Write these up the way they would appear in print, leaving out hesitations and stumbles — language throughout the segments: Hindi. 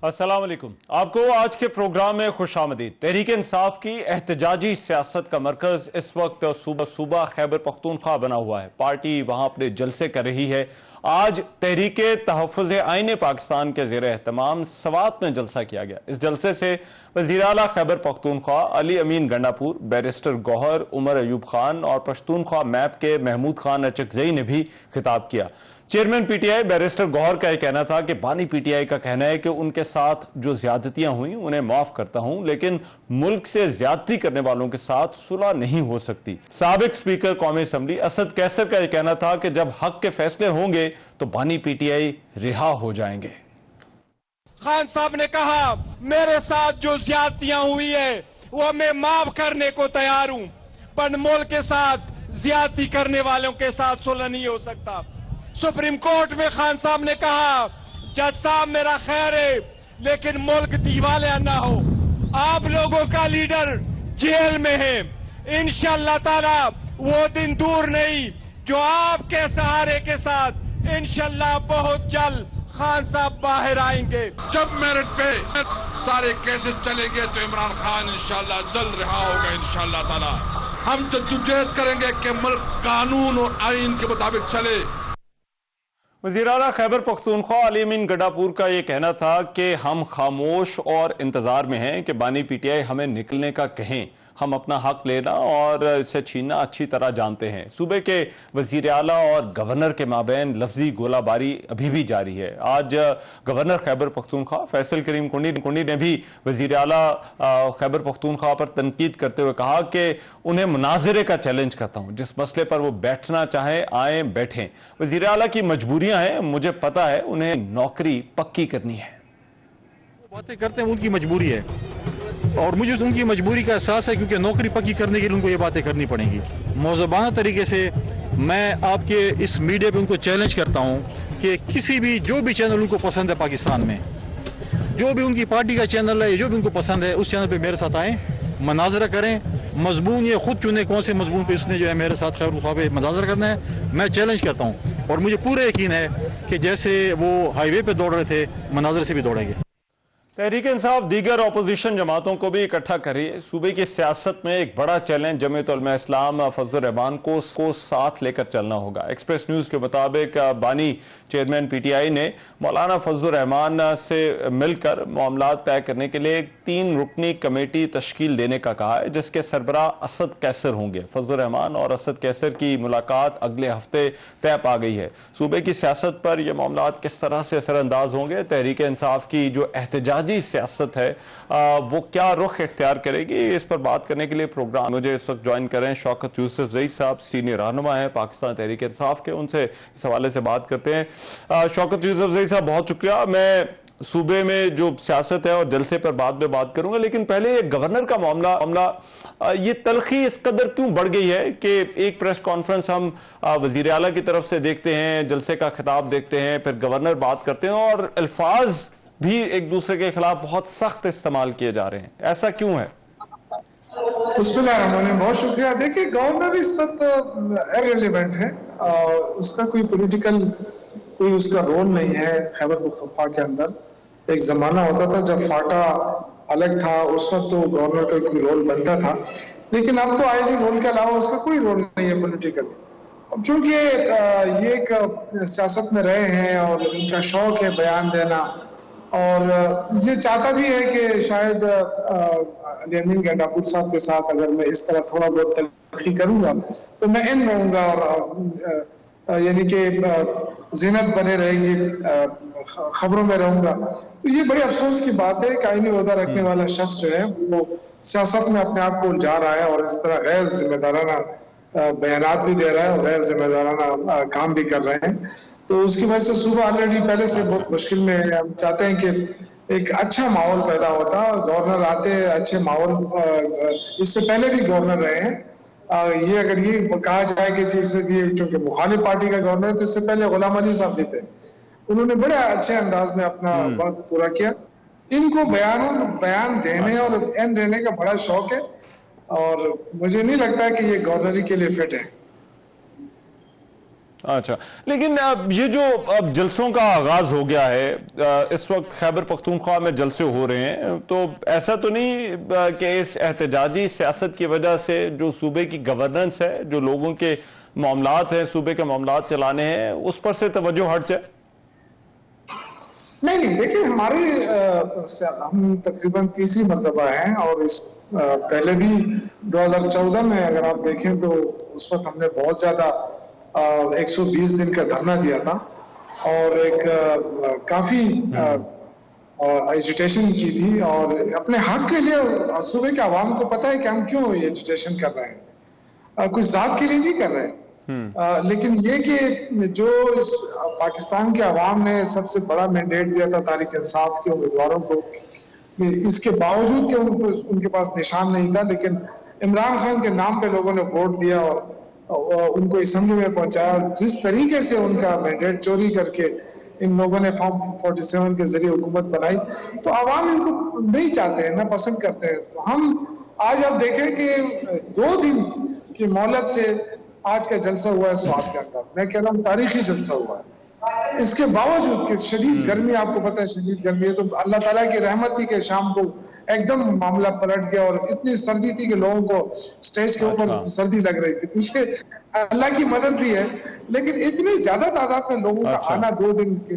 अस्सलाम वालेकुम। आपको आज के प्रोग्राम में खुशामदीद। तहरीक इंसाफ की एहतजाजी सियासत का मरकज इस वक्त सूबा खैबर पख्तूनख्वा बना हुआ है। पार्टी वहां अपने जलसे कर रही है। आज तहरीक तहफ़्फ़ुज़ आईन पाकिस्तान के ज़ेर एहतमाम सवात में जलसा किया गया। इस जलसे से वज़ीर आला खैबर पख्तूनख्वा अली अमीन गंडापुर, बैरिस्टर गौहर, उमर अयूब खान और पश्तूनख्वा मैप के महमूद खान अचकज़ई ने भी खिताब किया। चेयरमैन पीटीआई बैरिस्टर गौहर का यह कहना था कि बानी पीटीआई का कहना है कि उनके साथ जो ज्यादतियां हुई उन्हें माफ करता हूं, लेकिन मुल्क से ज्यादती करने वालों के साथ सुलह नहीं हो सकती। साबिक स्पीकर कौमी असम्बली असद कैसर का यह कहना था कि जब हक के फैसले होंगे तो बानी पीटीआई रिहा हो जाएंगे। खान साहब ने कहा मेरे साथ जो ज्यादतियां हुई है वो मैं माफ करने को तैयार हूं, पर मुल्क के साथ ज्यादती करने वालों के साथ सुलह नहीं हो सकता। सुप्रीम कोर्ट में खान साहब ने कहा जज साहब मेरा खैर है लेकिन मुल्क दीवालिया ना हो। आप लोगों का लीडर जेल में है, इंशाअल्लाह ताला वो दिन दूर नहीं जो आपके सहारे के साथ इंशाअल्लाह बहुत जल्द खान साहब बाहर आएंगे। जब मेरिट पे सारे केसेस चलेंगे तो इमरान खान इंशाअल्लाह जल्द रिहा होगा इंशाअल्लाह ताला। हम जद्दोजहद करेंगे कि मुल्क कानून और आईन के मुताबिक चले। वज़ीर आला खैबर पख्तूनख्वा अली अमीन गंडापुर का यह कहना था कि हम खामोश और इंतजार में हैं कि बानी पीटीआई हमें निकलने का कहें। हम अपना हक लेना और इसे छीनना अच्छी तरह जानते हैं। सूबे के वज़ीर आला और गवर्नर के माबैन लफ्जी गोलाबारी अभी भी जारी है। आज गवर्नर खैबर पख्तूनख्वा फैसल करीम कुंडी ने भी वज़ीर आला खैबर पख्तूनख्वा पर तनकीद करते हुए कहा कि उन्हें मुनाजरे का चैलेंज करता हूं, जिस मसले पर वो बैठना चाहें आए बैठें। वज़ीर आला की मजबूरियां हैं, मुझे पता है, उन्हें नौकरी पक्की करनी है। बातें करते हैं उनकी मजबूरी है और मुझे उनकी मजबूरी का एहसास है, क्योंकि नौकरी पक्की करने के लिए उनको ये बातें करनी पड़ेंगी। मौज़ूबाना तरीके से मैं आपके इस मीडिया पे उनको चैलेंज करता हूं कि किसी भी जो भी चैनल उनको पसंद है पाकिस्तान में, जो भी उनकी पार्टी का चैनल है, जो भी उनको पसंद है, उस चैनल पे मेरे साथ आएँ, मनाजरा करें। मजमून ये खुद चुने कौन से मजमून पे उसने जो है मेरे साथ खैबर ख्वाह पे मनाजरा करना है। मैं चैलेंज करता हूँ और मुझे पूरा यकीन है कि जैसे वो हाईवे पे दौड़ रहे थे, मनाजरे से भी दौड़ेंगे। तहरीक इंसाफ दीगर अपोजिशन जमातों को भी इकट्ठा कर रही है। सूबे की सियासत में एक बड़ा चैलेंज जमीयत उलमा इस्लाम फजलुर रहमान को साथ लेकर चलना होगा। एक्सप्रेस न्यूज के मुताबिक बानी चेयरमैन पीटीआई ने मौलाना फजलुर रहमान से मिलकर मामलात तय करने के लिए एक 3 रुकनी कमेटी तश्कील देने का कहा है, जिसके सरबराह असद कैसर होंगे। फजलुर रहमान और असद कैसर की मुलाकात अगले हफ्ते तय पा गई है। सूबे की सियासत पर यह मामलात किस तरह से असरअंदाज होंगे, तहरीक इंसाफ की जो एहतजाजी सियासत है वो क्या रुख इख्तियार करेगी, इस पर बात करने के लिए प्रोग्राम मुझे इस वक्त ज्वाइन कर रहे हैं शौकत यूसुफजई साहब, सीनियर रहनुमा है पाकिस्तान तहरीक इंसाफ के। उनसे इस हवाले से बात करते हैं। शौकत यूसुफजई साहब बहुत शुक्रिया। मैं सूबे में जो सियासत है और जलसे पर बाद में बात करूंगा, लेकिन पहले ये गवर्नर का मामला ये तलखी इस कदर क्यों बढ़ गई है कि एक प्रेस कॉन्फ्रेंस हम वजीर आला की तरफ से देखते हैं, जलसे का खिताब देखते हैं, फिर गवर्नर बात करते हैं और अल्फाज भी एक दूसरे के खिलाफ बहुत सख्त इस्तेमाल किए जा रहे हैं, ऐसा क्यों है? बहुत शुक्रिया। देखिए, गवर्नर इस वक्त इररिलेवेंट है, उसका कोई पॉलिटिकल कोई उसका रोल नहीं है खैबर पख्तूनख्वा के अंदर। एक जमाना होता था जब फाटा अलग था, उस वक्त तो गवर्नर का कोई रोल बनता था, लेकिन अब तो आईनी रोल के अलावा उसका कोई रोल नहीं है पॉलिटिकल। अब चूंकि ये एक सियासत में रहे हैं और उनका शौक है बयान देना, और ये चाहता भी है कि शायद अली अमीन गंडापुर साहब के साथ अगर मैं इस तरह थोड़ा बहुत तलखी करूंगा तो मैं इन रहूंगा और यानी कि ज़ीनत बने रहेगी, खबरों में रहूंगा। तो ये बड़े अफसोस की बात है कि आईनी ओहदा रखने वाला शख्स जो है वो सियासत में अपने आप को जा रहा है और इस तरह गैर जिम्मेदाराना बयानात भी दे रहा है और गैर जिम्मेदाराना काम भी कर रहे हैं। तो उसकी वजह से सूबा ऑलरेडी पहले से बहुत मुश्किल में है। हम चाहते हैं कि एक अच्छा माहौल पैदा होता, गवर्नर आते अच्छे माहौल, इससे पहले भी गवर्नर रहे हैं। ये अगर ये कहा जाए कि चूंकि मुखालिफ पार्टी का गवर्नर है, तो इससे पहले गुलाम अली साहब भी थे, उन्होंने बड़े अच्छे अंदाज में अपना वक्त पूरा किया। इनको बयान देने और एंड देने का बड़ा शौक है और मुझे नहीं लगता है कि ये गवर्नरी के लिए फिट है। अच्छा, लेकिन ये जो अब जलसों का आगाज हो गया है, इस वक्त खैबर पख्तूनख्वा में जलसे हो रहे हैं, तो ऐसा तो नहीं कि इस एहतजाजी सियासत की वजह से जो सूबे की गवर्नेंस है, जो लोगों के मामलात हैं, सूबे के मामलात चलाने हैं, उस पर से तवज्जो हट जाए? नहीं, देखिए हमारे हम तकरीबन तीसरी मर्तबा हैं और इस पहले भी 2014 में अगर आप देखें तो उस वक्त हमने बहुत ज्यादा 120 दिन का धरना दिया था और एक काफी एजुटेशन की थी और अपने हक के लिए सूबे के आवाम को पता है कि हम क्यों एजुटेशन कर रहे हैं, कुछ जात के लिए नहीं कर रहे हैं। लेकिन ये कि जो इस पाकिस्तान के अवाम ने सबसे बड़ा मैंडेट दिया था तहरीक इंसाफ के उम्मीदवारों को, इसके बावजूद कि उनके पास निशान नहीं था, लेकिन इमरान खान के नाम पे लोगों ने वोट दिया और उनको असेंबली में पहुंचाया। जिस तरीके से उनका मैंडेट चोरी करके इन लोगों ने फॉर्म 47 के जरिए हुकूमत बनाई, तो अवाम इनको नहीं चाहते हैं, ना पसंद करते हैं। तो हम आज आप देखें कि 2 दिन की मोहलत से आज का जलसा हुआ है स्वाद के अंदर, मैं कह रहा हूँ तारीखी जलसा हुआ है। इसके बावजूद कि शदीद गर्मी, आपको पता है शदीद गर्मी है, तो अल्लाह ताला की रहमत थी कि शाम को एकदम मामला पलट गया और इतनी सर्दी थी कि लोगों को स्टेज के ऊपर सर्दी लग रही थी। तो इसके अल्लाह की मदद भी है, लेकिन इतनी ज्यादा तादाद में लोगों का आना 2 दिन के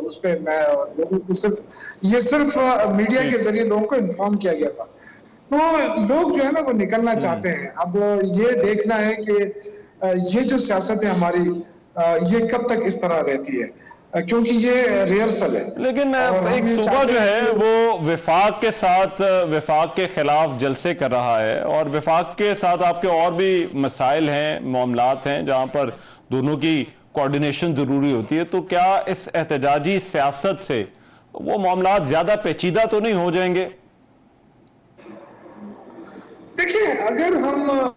उस पे मैं लोगों को सिर्फ मीडिया के जरिए लोगों को इन्फॉर्म किया गया था। तो लोग जो है ना वो निकलना चाहते हैं। अब ये देखना है कि ये जो सियासत है हमारी, ये कब तक इस तरह रहती है, क्योंकि ये रिहर्सल है। लेकिन एक सूबा जो है वो विफाक के खिलाफ जलसे कर रहा है और विफाक के साथ आपके और भी मसाइल हैं, मामलात हैं जहां पर दोनों की कोऑर्डिनेशन जरूरी होती है। तो क्या इस एहतजाजी सियासत से वो मामलात ज्यादा पेचीदा तो नहीं हो जाएंगे? देखिए, अगर हम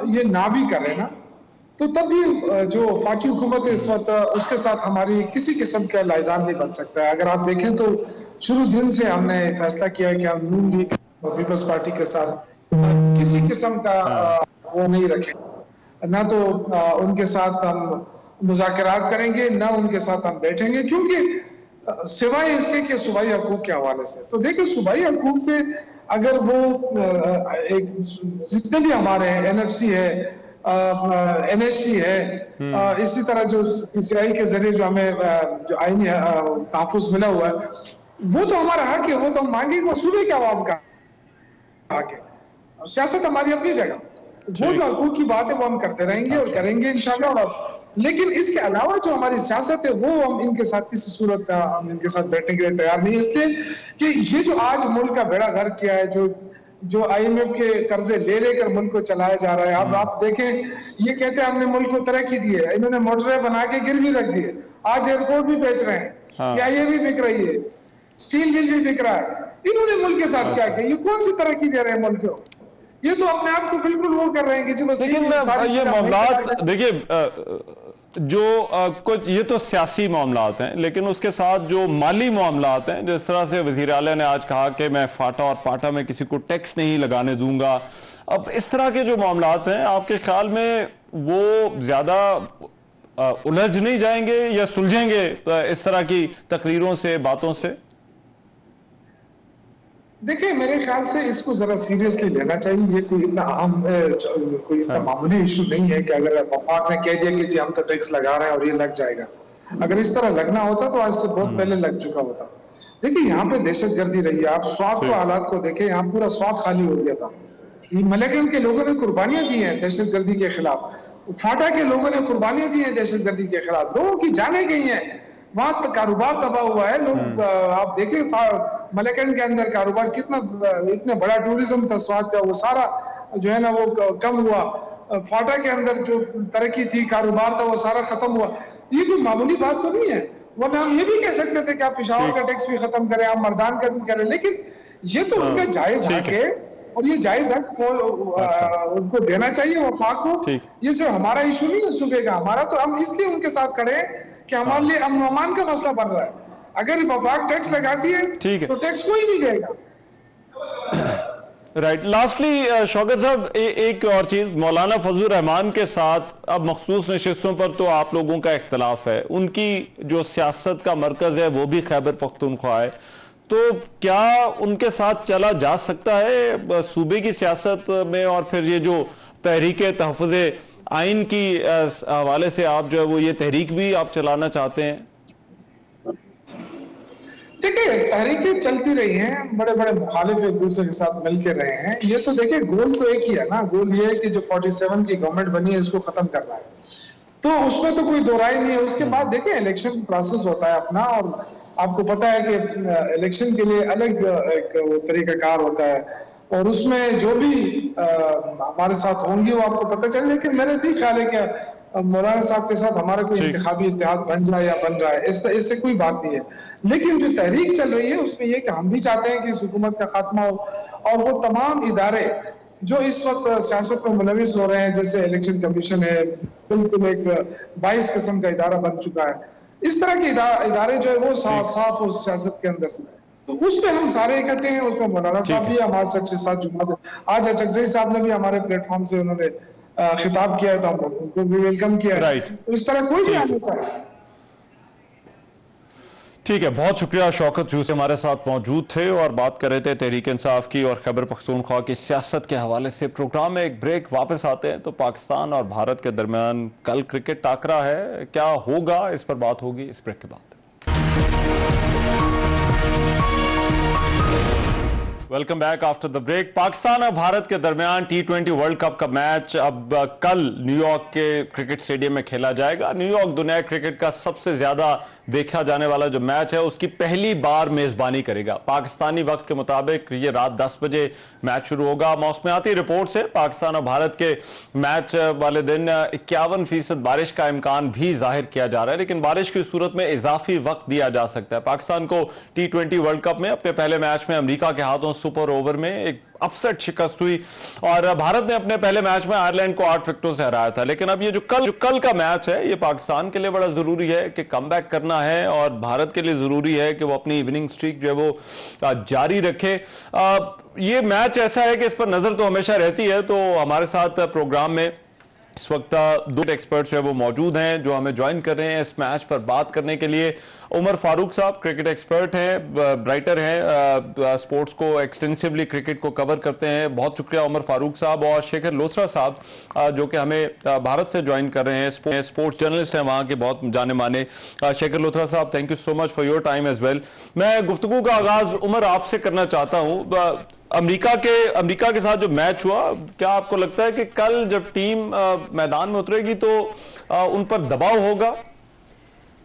ये ना भी करें ना, तो तब भी जो वफाकी हुकूमत है इस वक्त, उसके साथ हमारी किसी किस्म का लाइजान नहीं बन सकता है। अगर आप देखें तो शुरू दिन से हमने फैसला किया कि हम नून लीग पीपल्स पार्टी के साथ किसी किस्म का वो नहीं रखेंगे, ना तो उनके साथ हम मुज़ाकरात करेंगे, ना उनके साथ हम बैठेंगे, क्योंकि सिवाय इसके कि सूबाई हकूक के हवाले से। तो देखिए, सूबाई हकूक पे अगर वो एक जितने भी हमारे हैं, NFC है, NHP है, इसी तरह जो TCI के जरिए जो हमें जो आईनी तहफ़्फ़ुज़ मिला हुआ है, वो तो हमारा हक है, वो तो हम मांगेंगे, वो सूबे के अवाम का हक है। सियासत हमारी अपनी जगह, वो जो हकूक की बात है वो हम करते रहेंगे और करेंगे इंशाअल्लाह। लेकिन इसके अलावा जो हमारी सियासत है वो हम इनके साथ किसी सूरत हम इनके साथ बैठने के लिए तैयार नहीं, इसलिए कि ये जो आज मुल्क का बेड़ा गर्क किया है, जो IMF के कर्जे ले लेकर मुल्क को चलाया जा रहा है। अब आप देखें, ये कहते हैं हमने मुल्क को तरक्की दी है, इन्होंने मोटरें बना के गिरवी रख दी है, आज एयरपोर्ट भी बेच रहे हैं, PIA भी बिक रही है, स्टील मिल भी बिक रहा है। इन्होंने मुल्क के साथ क्या किया? ये कौन सी तरक्की दे रहे हैं मुल्क को? ये तो अपने आप को बिल्कुल वो कर रहे हैं कि जी बस। लेकिन ये मामलात देखिए, जो कुछ ये तो सियासी मामलात हैं, लेकिन उसके साथ जो माली मामलात हैं, जिस तरह से वज़ीर आला ने आज कहा कि मैं फाटा और पाटा में किसी को टैक्स नहीं लगाने दूंगा, अब इस तरह के जो मामलात हैं, आपके ख्याल में वो ज्यादा उलझ नहीं जाएंगे या सुलझेंगे इस तरह की तकरीरों से, बातों से? देखिए, मेरे ख्याल से इसको जरा सीरियसली लेना चाहिए। ये कोई इतना अहम, कोई इतना मामूली इशू नहीं है कि अगर वफाक ने कह दिया कि जी हम तो टैक्स लगा रहे हैं और ये लग जाएगा। अगर इस तरह लगना होता तो आज से बहुत पहले लग चुका होता। देखिए, यहाँ पे दहशतगर्दी रही है, आप स्वात को हालात को देखें, यहाँ पूरा स्वात खाली हो गया था। मलेकगंज के लोगों ने कुर्बानियां दी हैं दहशतगर्दी के खिलाफ, फाटा के लोगों ने कुर्बानियां दी हैं दहशतगर्दी के खिलाफ, लोगों की जानें गई हैं, वहां तो कारोबार तबाह हुआ है। लोग आप देखें मलेकगंज के अंदर कारोबार कितना, इतना बड़ा टूरिज्म था स्वाद का, वो सारा जो है ना वो कम हुआ। फाटा के अंदर जो तरक्की थी, कारोबार था, वो सारा खत्म हुआ। ये कोई मामूली बात तो नहीं है, वरना हम ये भी कह सकते थे कि आप पेशावर का टैक्स भी खत्म करें, आप मर्दान का भी करें, लेकिन ये तो उनका जायज हक है और ये जायज हक उनको देना चाहिए वफाक को। ये सिर्फ हमारा इशू नहीं है सूबे का, हमारा तो हम इसलिए उनके साथ खड़े हैं कि हमारे लिए अमन अमान का मसला बढ़ रहा है। अगर वफाक टैक्स लगाती है तो टैक्स कोई नहीं देगा। राइट, लास्टली शौकत साहब एक और चीज, मौलाना फजलुर रहमान के साथ अब मखसूस नशिस्तों पर तो आप लोगों का इख्तलाफ है, उनकी जो सियासत का मरकज है वो भी खैबर पख्तूनख्वा है, तो क्या उनके साथ चला जा सकता है सूबे की सियासत में? और फिर ये जो तहरीक तहफ़्फ़ुज़ आइन की हवाले से आप जो है वो ये तहरीक भी आप चलाना चाहते हैं? देखिए, तहरीकें चलती रही हैं, बड़े बड़े मुखालिफ एक दूसरे के साथ मिल के रहे हैं। ये तो देखिए गोल तो एक ही है ना, गोल ये है कि जो 47 की गवर्नमेंट बनी है इसको खत्म करना है, तो उसमें तो कोई दो राय नहीं है। उसके बाद देखिए इलेक्शन प्रोसेस होता है अपना, और आपको पता है कि इलेक्शन के लिए अलग एक तरीकाकार होता है, और उसमें जो भी हमारे साथ होंगी वो आपको पता चले। लेकिन मेरा नहीं ख्याल है कि मौलाना साहब के साथ हमारा कोई इंतखाबी इत्तेहाद बन जाए या बन रहा है, इससे कोई बात नहीं है। लेकिन जो तहरीक चल रही है उसमें यह कि हम भी चाहते हैं कि इस हुकूमत का खात्मा हो, और वो तमाम इदारे जो इस वक्त सियासत में मुलविस हो रहे हैं, जैसे इलेक्शन कमीशन है, बिल्कुल एक 22 किस्म का इदारा बन चुका है, इस तरह के इदारे जो है वो साफ उस सियासत के अंदर से, तो उस पर हम सारे इकट्ठे हैं। उसमें मौलाना साहब भी हमारे साथ 6-7 जुम्मा, आज अचकजई साहब ने भी हमारे प्लेटफॉर्म से उन्होंने खिताब किया है, तो हम उनको भी वेलकम किया है। राइट, तो इस तरह कोई भी आना चाहिए। ठीक है, बहुत शुक्रिया। शौकत जूसी हमारे साथ मौजूद थे और बात कर रहे थे तहरीक इंसाफ की और खैबर पख्तूनख्वा की सियासत के हवाले से। प्रोग्राम में एक ब्रेक, वापस आते हैं तो पाकिस्तान और भारत के दरमियान कल क्रिकेट टाकरा है, क्या होगा इस पर बात होगी इस ब्रेक के बाद। Welcome back after the break. Pakistan और भारत के दरमियान T20 वर्ल्ड कप का मैच अब कल न्यूयॉर्क के क्रिकेट स्टेडियम में खेला जाएगा। न्यूयॉर्क दुनिया क्रिकेट का सबसे ज्यादा देखा जाने वाला जो मैच है उसकी पहली बार मेजबानी करेगा। पाकिस्तानी वक्त के मुताबिक ये रात 10 बजे मैच शुरू होगा। मौसमियाती रिपोर्ट से पाकिस्तान और भारत के मैच वाले दिन 51% बारिश का इम्कान भी जाहिर किया जा रहा है, लेकिन बारिश की सूरत में इजाफी वक्त दिया जा सकता है। पाकिस्तान को T20 वर्ल्ड कप में अपने पहले मैच में अमेरिका के हाथों सुपर ओवर में एक अपसेट शिकस्त हुई और भारत ने अपने पहले मैच में आयरलैंड को 8 विकेटों से हराया था। लेकिन अब ये जो कल का मैच है ये पाकिस्तान के लिए बड़ा जरूरी है कि कमबैक करना है, और भारत के लिए जरूरी है कि वो अपनी इवनिंग स्ट्रीक जो है वो जारी रखे। ये मैच ऐसा है कि इस पर नजर तो हमेशा रहती है। तो हमारे साथ प्रोग्राम में इस वक्त 2 एक्सपर्ट्स जो है वो मौजूद हैं जो हमें ज्वाइन कर रहे हैं इस मैच पर बात करने के लिए। उमर फारूक साहब क्रिकेट एक्सपर्ट हैं, राइटर हैं, स्पोर्ट्स को एक्सटेंसिवली क्रिकेट को कवर करते हैं, बहुत शुक्रिया उमर फारूक साहब। और शेखर लोथरा साहब जो कि हमें भारत से ज्वाइन कर रहे हैं, स्पोर्ट्स जर्नलिस्ट हैं वहाँ के बहुत जाने माने। शेखर लोथरा साहब, thank you so much for your time as well. मैं गुफ्तगू का आगाज उमर आपसे करना चाहता हूँ। अमेरिका के साथ जो मैच हुआ, क्या आपको लगता है कि कल जब टीम मैदान में उतरेगी तो उन पर दबाव होगा?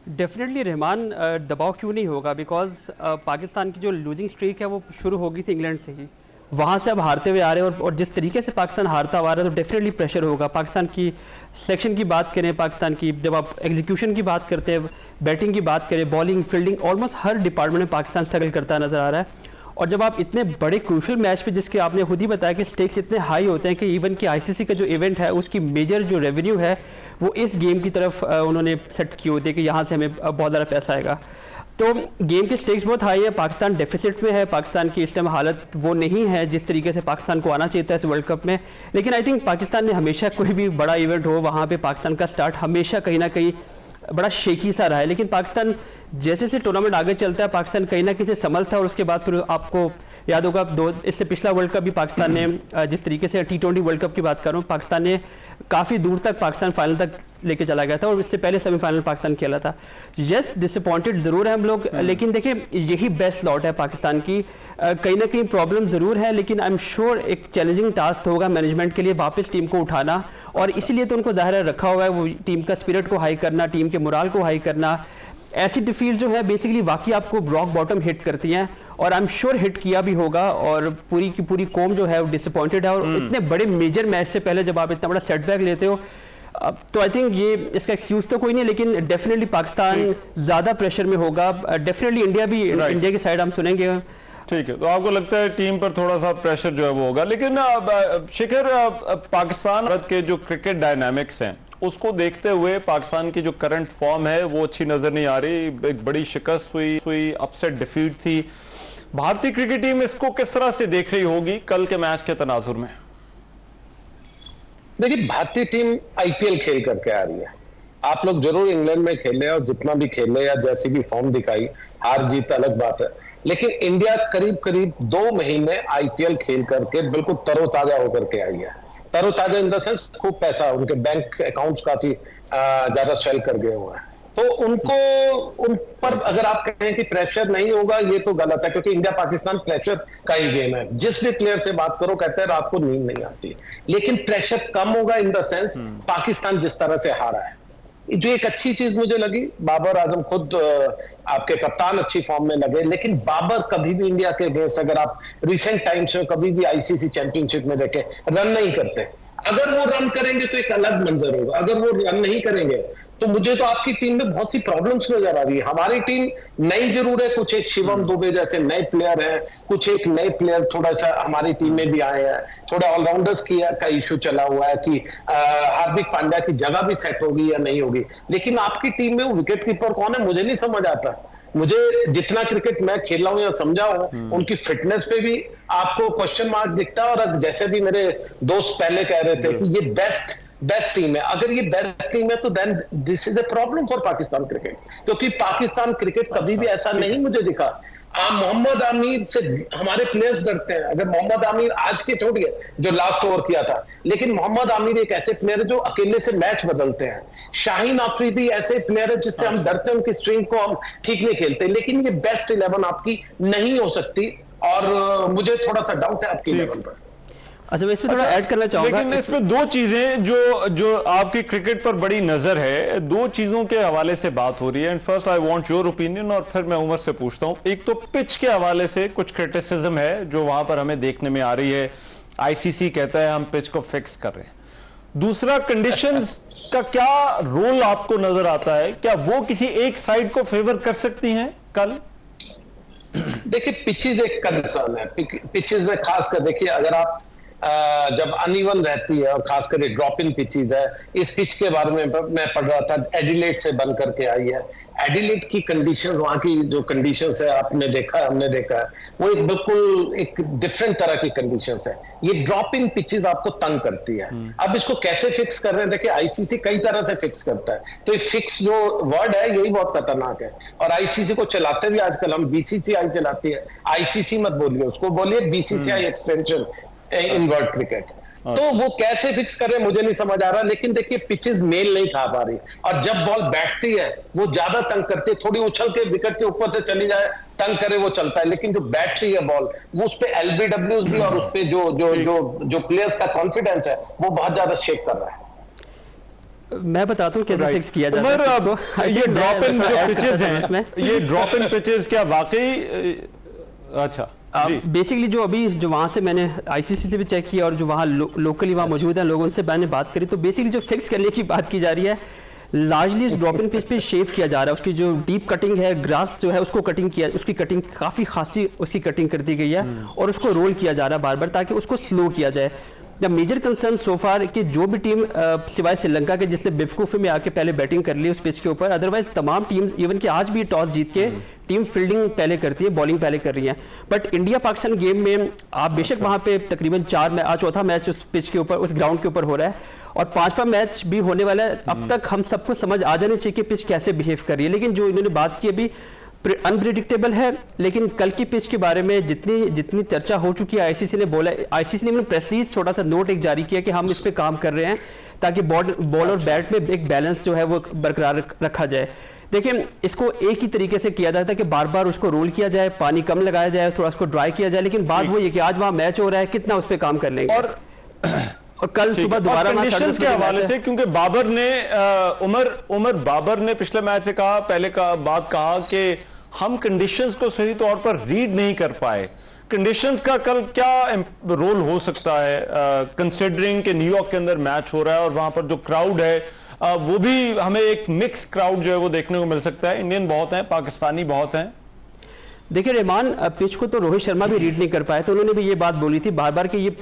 डेफिनेटली रहमान, दबाव क्यों नहीं होगा, बिकॉज पाकिस्तान की जो लूजिंग स्ट्रीक है वो शुरू होगी थी इंग्लैंड से ही, वहाँ से अब हारते हुए आ रहे हैं और जिस तरीके से पाकिस्तान हारता हुआ आ रहा है तो डेफिनेटली प्रेशर होगा। पाकिस्तान की सिलेक्शन की बात करें, पाकिस्तान की जब आप एग्जीक्यूशन की बात करते हैं, बैटिंग की बात करें, बॉलिंग, फील्डिंग, ऑलमोस्ट हर डिपार्टमेंट में पाकिस्तान स्ट्रगल करता नजर आ रहा है। और जब आप इतने बड़े क्रूशल मैच पे, जिसके आपने खुद ही बताया कि स्टेक्स इतने हाई होते हैं कि इवन कि आईसीसी का जो इवेंट है उसकी मेजर जो रेवेन्यू है वो इस गेम की तरफ उन्होंने सेट की होती है कि यहाँ से हमें बहुत ज़्यादा पैसा आएगा, तो गेम के स्टेक्स बहुत हाई है। पाकिस्तान डेफिसिट में है, पाकिस्तान की इस टाइम हालत वो नहीं है जिस तरीके से पाकिस्तान को आना चाहिए था इस वर्ल्ड कप में। लेकिन आई थिंक पाकिस्तान ने हमेशा, कोई भी बड़ा इवेंट हो वहाँ पर पाकिस्तान का स्टार्ट हमेशा कहीं ना कहीं बड़ा शेकी सा रहा है। लेकिन पाकिस्तान जैसे जैसे टूर्नामेंट आगे चलता है पाकिस्तान कहीं ना कहीं से संभलता है, और उसके बाद फिर आपको याद होगा इससे पिछला वर्ल्ड कप भी पाकिस्तान ने जिस तरीके से T20 वर्ल्ड कप की बात कर रहा हूँ, पाकिस्तान ने काफ़ी दूर तक पाकिस्तान फाइनल तक लेके चला गया था और इससे पहले सेमीफाइनल पाकिस्तान खेला था। यस, डिसअपॉइंटेड ज़रूर है हम लोग, लेकिन देखिए यही बेस्ट लॉट है पाकिस्तान की। कहीं ना कहीं प्रॉब्लम ज़रूर है, लेकिन आई एम श्योर एक चैलेंजिंग टास्क होगा मैनेजमेंट के लिए वापस टीम को उठाना, और इसीलिए तो उनको ज़ाहिर रखा हुआ है वो टीम का स्पिरिट को हाई करना, टीम के मोराल को हाई करना। ऐसी डिफीट जो है बेसिकली वाकई आपको रॉक बॉटम हिट करती हैं, और आई एम श्योर हिट किया भी होगा, और पूरी की पूरी कौम जो है वो डिसअपॉइंटेड है। और इतने बड़े मेजर मैच से पहले जब आप इतना बड़ा सेटबैक लेते हो तो आई थिंक ये इसका एक्सक्यूज तो कोई नहीं, लेकिन डेफिनेटली पाकिस्तान ज़्यादा प्रेशर में होगा। डेफिनेटली इंडिया भी, इंडिया की साइड हम सुनेंगे। ठीक है, तो आपको लगता है टीम पर थोड़ा सा प्रेशर जो है वो होगा। लेकिन शिखर, पाकिस्तान भारत के जो क्रिकेट डायनामिक्स हैं उसको देखते हुए पाकिस्तान की जो करंट फॉर्म है वो अच्छी नजर नहीं आ रही। एक बड़ी शिकस्त हुई, अपसेट डिफीट थी, भारतीय क्रिकेट टीम इसको किस तरह से देख रही होगी कल के मैच के तनाजुर में? देखिए, भारतीय टीम आईपीएल खेल करके आ रही है। आप लोग जरूर इंग्लैंड में खेले और जितना भी खेले या जैसी भी फॉर्म दिखाई, हार जीत अलग बात है, लेकिन इंडिया करीब करीब 2 महीने आईपीएल खेल करके बिल्कुल तरोताजा होकर के आई है। तरोताजा इन द सेंस खूब पैसा, उनके बैंक अकाउंट्स काफी ज्यादा स्वेल कर गए हुए हैं। तो उन पर अगर आप कहें कि प्रेशर नहीं होगा, ये तो गलत है, क्योंकि इंडिया पाकिस्तान प्रेशर का ही गेम है। जिस भी प्लेयर से बात करो कहते हैं रात को नींद नहीं आती, लेकिन प्रेशर कम होगा इन द सेंस पाकिस्तान जिस तरह से हारा है। जो एक अच्छी चीज मुझे लगी, बाबर आजम खुद आपके कप्तान अच्छी फॉर्म में लगे, लेकिन बाबर कभी भी इंडिया के अगेंस्ट अगर आप रिसेंट टाइम्स में कभी भी आईसीसी चैंपियनशिप में देखें, रन नहीं करते। अगर वो रन करेंगे तो एक अलग मंजर होगा, अगर वो रन नहीं करेंगे तो मुझे तो आपकी टीम में बहुत सी प्रॉब्लम्स नजर आ रही है। हमारी टीम नई जरूर है, कुछ एक शिवम दुबे जैसे नए प्लेयर हैं, कुछ एक नए प्लेयर थोड़ा सा हमारी टीम में भी आए हैं, थोड़ा ऑलराउंडर्स का इशू चला हुआ है कि हार्दिक पांड्या की जगह भी सेट होगी या नहीं होगी। लेकिन आपकी टीम में वो विकेट कीपर कौन है मुझे नहीं समझ आता। मुझे जितना क्रिकेट मैं खेला हूं या समझा हूं, उनकी फिटनेस पे भी आपको क्वेश्चन मार्क दिखता है। और जैसे भी मेरे दोस्त पहले कह रहे थे कि ये बेस्ट टीम है, अगर ये बेस्ट टीम है तो then this is a problem for Pakistan cricket, क्योंकि पाकिस्तान क्रिकेट कभी भी ऐसा नहीं मुझे दिखा। मोहम्मद आमिर से हमारे प्लेयर्स डरते हैं। अगर मोहम्मद आमिर आज के छोड़िए जो लास्ट ओवर किया था, लेकिन मोहम्मद आमिर एक ऐसे प्लेयर है जो अकेले से मैच बदलते हैं। शाहीन अफरीदी ऐसे प्लेयर है जिससे हम डरते हैं, उनकी स्ट्रिंग को हम ठीक नहीं खेलते, लेकिन ये बेस्ट 11 आपकी नहीं हो सकती और मुझे थोड़ा सा डाउट है आपकी 11 पर। अच्छा, मैं इसमें थोड़ा ऐड करना चाहूंगा। लेकिन इसमें 2 चीजें जो आपकी क्रिकेट पर बड़ी नजर है, 2 चीजों के हवाले से बात हो रही है। And first I want your opinion, और फिर मैं उमर से पूछता हूं। एक तो पिच के हवाले से कुछ क्रिटिसिज्म है जो वहां पर हमें देखने में आ रही है। आईसीसी कहता है हम पिच को फिक्स कर रहे हैं। दूसरा, कंडीशंस का क्या रोल आपको नजर आता है? क्या वो किसी एक साइड को फेवर कर सकती हैं कल? देखिए, पिचेज एक कंसर्न है। पिचेज में खासकर देखिए, अगर आप जब अनइवन रहती है और खासकर ये ड्रॉप इन पिचेस है, इस पिच के बारे में मैं पढ़ रहा था, एडिलेड से बन करके आई है। एडिलेड की कंडीशंस, वहां की जो कंडीशंस है आपने देखा है, हमने देखा है, वो एक बिल्कुल एक डिफरेंट तरह की कंडीशंस है। ये ड्रॉप इन पिचेस आपको तंग करती है। अब इसको कैसे फिक्स कर रहे हैं, देखिए आईसीसी कई तरह से फिक्स करता है, तो ये फिक्स जो वर्ड है यही बहुत खतरनाक है। और आईसीसी को चलाते भी आजकल हम बीसीसीआई चलाती है, आईसीसी मत बोलिए, उसको बोलिए BCCI extension in world cricket. तो वो कैसे फिक्स कर रहे हैं मुझे नहीं समझ आ रहा, लेकिन देखिए पिचेस मेल नहीं खा पा रही, और जब बॉल बैठती है वो ज्यादा तंग करती है। थोड़ी उछल के विकेट के ऊपर से चली जाए, तंग करे, वो चलता है, लेकिन जो बैठ रही है बॉल, वो उस पे एलबीडब्ल्यूज भी और उस पे जो प्लेयर्स का कॉन्फिडेंस है वो बहुत ज्यादा शेक कर रहा है। मैं बताता हूँ कैसे फिक्स किया जाता है। ये ड्रॉप इन जो पिचेस हैं, ये ड्रॉप इन पिचेस क्या वाकई अच्छा बेसिकली जो वहाँ से मैंने आईसीसी से भी चेक किया और जो वहाँ लोकली वहाँ मौजूद हैं लोगों से मैंने बात करी, तो बेसिकली जो फिक्स करने की बात की जा रही है, लार्जली इस ड्रॉप इन पिच पे शेव किया जा रहा है। उसकी जो डीप कटिंग है, ग्रास जो है उसको कटिंग किया, उसकी कटिंग काफ़ी खासी उसकी कटिंग कर दी गई है और उसको रोल किया जा रहा है बार बार, ताकि उसको स्लो किया जाए। द मेजर कंसर्न सो फार कि जो भी टीम सिवाय श्रीलंका के जिसने बेवकूफ़ी में आके पहले बैटिंग कर ली उस पिच के ऊपर, अदरवाइज तमाम टीम इवन कि आज भी टॉस जीत के टीम फील्डिंग पहले करती है, बॉलिंग पहले कर रही है। बट इंडिया पाकिस्तान गेम में आप बेशक वहाँ पे तकरीबन 4 चौथा मैच उस पिच के ऊपर, उस ग्राउंड के ऊपर हो रहा है और 5वां मैच भी होने वाला है। अब तक हम सबको समझ आ जाने चाहिए कि पिच कैसे बिहेव कर रही है, लेकिन जो इन्होंने बात की अभी अनप्रिडिक्टेबल है। लेकिन कल की पिच के बारे में जितनी चर्चा हो चुकी है, आईसीसी ने बोला, आईसीसी ने प्रेस रिलीज छोटा सा नोट एक जारी किया कि हम इस पे काम कर रहे हैं ताकि बॉल और बैट में एक बैलेंस जो है वो बरकरार रखा जाए। देखिए, इसको एक ही तरीके से किया जाता है कि बार बार उसको रोल किया जाए, पानी कम लगाया जाए, थोड़ा उसको ड्राई किया जाए, लेकिन बात वो ये कि आज वहाँ मैच हो रहा है, कितना उस पर काम कर लेंगे। और कल सुबह दोबारा कंडीशंस के हवाले से, क्योंकि बाबर ने उमर बाबर ने पिछले मैच से कहा, पहले का बात कहा कि हम कंडीशंस को सही तौर पर रीड नहीं कर पाए। कंडीशंस का कल क्या रोल हो सकता है, कंसिडरिंग कि न्यूयॉर्क के अंदर मैच हो रहा है और वहां पर जो क्राउड है वो भी हमें एक मिक्स क्राउड जो है वो देखने को मिल सकता है। इंडियन बहुत हैं, पाकिस्तानी बहुत हैं। देखिए रहमान, पिच को तो रोहित शर्मा भी रीड नहीं कर पाए, तो उन्होंने भी ये बात बोली थी बार बार कि ये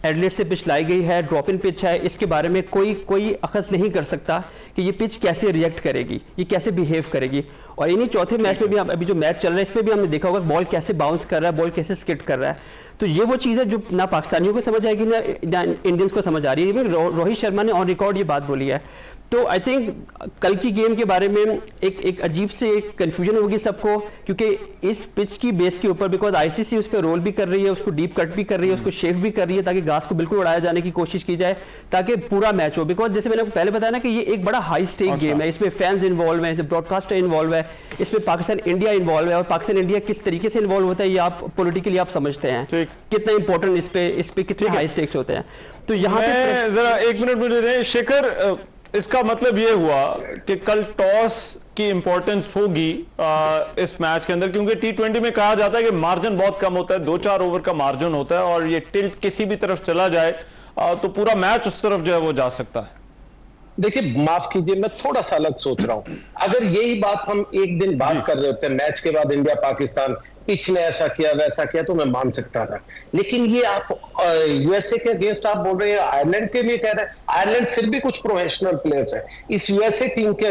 एडिलेड से पिच लाई गई है, ड्रॉप इन पिच है, इसके बारे में कोई अखज़ नहीं कर सकता कि ये पिच कैसे रिएक्ट करेगी, ये कैसे बिहेव करेगी। और इन्हीं चौथे मैच में भी अभी जो मैच चल रहा है इसमें भी हमने देखा होगा बॉल कैसे बाउंस कर रहा है, बॉल कैसे स्किट कर रहा है। तो ये वो चीज़ है जो ना पाकिस्तानियों को समझ आएगी ना इंडियंस को समझ आ रही है। रोहित शर्मा ने ऑन रिकॉर्ड ये बात बोली है। तो आई थिंक कल की गेम के बारे में एक अजीब से एक कन्फ्यूजन होगी सबको, क्योंकि इस पिच की बेस के ऊपर बिकॉज आईसीसी उस पर रोल भी कर रही है, उसको डीप कट भी कर रही है, उसको शेव भी कर रही है ताकि घास को बिल्कुल उड़ाया जाने की कोशिश की जाए ताकि पूरा मैच हो। बिकॉज जैसे मैंने पहले बताया ना कि ये एक बड़ा हाई स्टेक गेम है, इसमें फैंस इन्वॉल्व है, ब्रॉडकास्टर इन्वॉल्व है, इसमें पाकिस्तान इंडिया इन्वॉल्व है। और पाकिस्तान इंडिया किस तरीके से इन्वॉल्व होता है ये आप पॉलिटिकली आप समझते हैं कितना इंपॉर्टेंट इस पे कितने हाई स्टेक्स होते हैं। तो यहाँ पे जरा 1 मिनट मुझे दें शेखर, इसका मतलब ये हुआ कि कल टॉस की इंपॉर्टेंस होगी इस मैच के अंदर, क्योंकि T20 में कहा जाता है कि मार्जिन बहुत कम होता है, 2-4 ओवर का मार्जिन होता है और ये टिल्ट किसी भी तरफ चला जाए तो पूरा मैच उस तरफ जो है वो जा सकता है। देखिए माफ कीजिए, मैं थोड़ा सा अलग सोच रहा हूं। अगर यही बात हम एक दिन बाद कर रहे होते मैच के बाद, इंडिया पाकिस्तान पिच ने ऐसा किया वैसा किया, तो मैं मान सकता था। लेकिन ये आप यूएसए के अगेंस्ट आप बोल रहे हैं, आयरलैंड के लिए कह रहे हैं, आयरलैंड फिर भी कुछ प्रोफेशनल प्लेयर्स है। इस यूएसए टीम के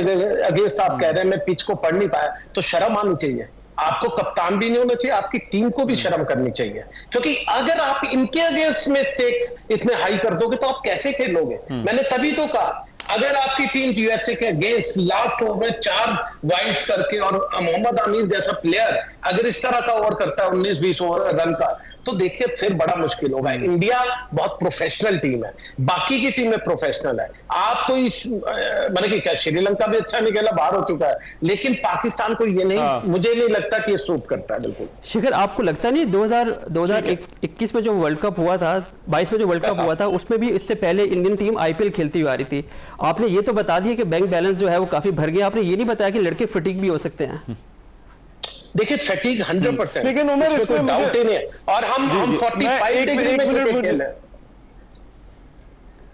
अगेंस्ट आप कह रहे हैं मैं पिच को पढ़ नहीं पाया, तो शर्म आनी चाहिए। आपको कप्तान भी नहीं होना चाहिए, आपकी टीम को भी शर्म करनी चाहिए, क्योंकि अगर आप इनके अगेंस्ट में स्टेक्स इतने हाई कर दोगे तो आप कैसे खेलोगे। मैंने तभी तो कहा अगर आपकी टीम यूएसए के अगेंस्ट लास्ट ओवर में 4 वाइड्स करके और मोहम्मद आमिर जैसा प्लेयर अगर इस तरह का ओवर करता है 19-20 रन का, तो देखिए फिर बड़ा मुश्किल होगा। इंडिया बहुत प्रोफेशनल टीम है, बाकी की टीमें प्रोफेशनल है। आप तो मैंने कि क्या श्रीलंका भी अच्छा नहीं खेला, बाहर हो चुका है, लेकिन पाकिस्तान को ये नहीं मुझे नहीं लगता कि ये सूट करता है बिल्कुल। शिखर, आपको लगता नहीं 2021 में जो वर्ल्ड कप हुआ था, 22 में जो वर्ल्ड कप हुआ था, उसमें भी इससे पहले इंडियन टीम आईपीएल खेलती हुई आ रही थी। आपने ये तो बता दिया कि बैंक बैलेंस जो है वो काफी भर गया, आपने ये नहीं बताया कि लड़के फटीग भी हो सकते हैं। देखिए फटीग 100%, लेकिन उमर इसमें डाउट ही नहीं है। और हम 45 डिग्री में क्रिकेट खेल रहे हैं।